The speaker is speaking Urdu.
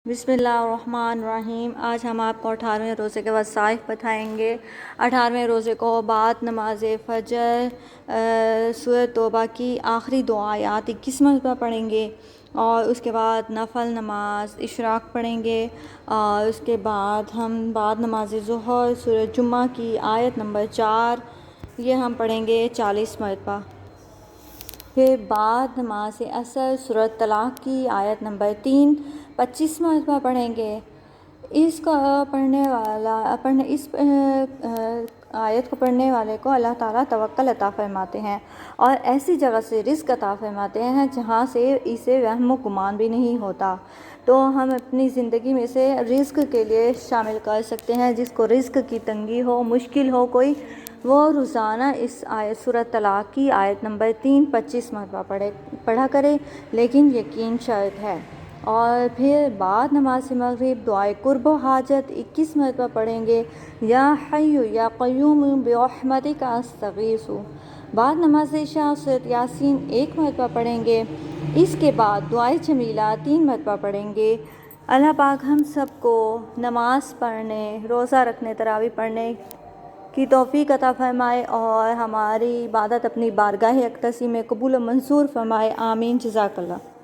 بسم اللہ الرحمن الرحیم۔ آج ہم آپ کو 18ویں روزے کے وظائف بتائیں گے۔ 18ویں روزے کو بعد نماز فجر سورۃ توبہ کی آخری دو آیات 21 مرتبہ پڑھیں گے، اور اس کے بعد نفل نماز اشراق پڑھیں گے، اور اس کے بعد ہم بعد نماز ظہر سورۃ جمعہ کی آیت نمبر 4 یہ ہم پڑھیں گے 40 مرتبہ۔ پھر بعد نماز عصر سورۃ طلاق کی آیت نمبر 3 25 مرتبہ پڑھیں گے۔ اس آیت کو پڑھنے والے کو اللہ تعالیٰ توکل عطا فرماتے ہیں، اور ایسی جگہ سے رزق عطا فرماتے ہیں جہاں سے اسے وہم و گمان بھی نہیں ہوتا۔ تو ہم اپنی زندگی میں سے رزق کے لیے شامل کر سکتے ہیں۔ جس کو رزق کی تنگی ہو، مشکل ہو کوئی، وہ روزانہ اس آیت سورۃ طلاق کی آیت نمبر 3 25 مرتبہ پڑھا کرے، لیکن یقین شرط ہے۔ اور پھر بعد نماز مغرب دعائے قرب و حاجت 21 مرتبہ پڑھیں گے، یا حی یا قیوم برحمتک استغیث۔ بعد نماز عشاء سورۃ یاسین 1 مرتبہ پڑھیں گے۔ اس کے بعد دعائے جمیلہ 3 مرتبہ پڑھیں گے۔ اللہ پاک ہم سب کو نماز پڑھنے، روزہ رکھنے، تراویح پڑھنے کی توفیق عطا فرمائے، اور ہماری عبادت اپنی بارگاہ اقدسی میں قبول و منظور فرمائے۔ آمین۔ جزاک اللہ۔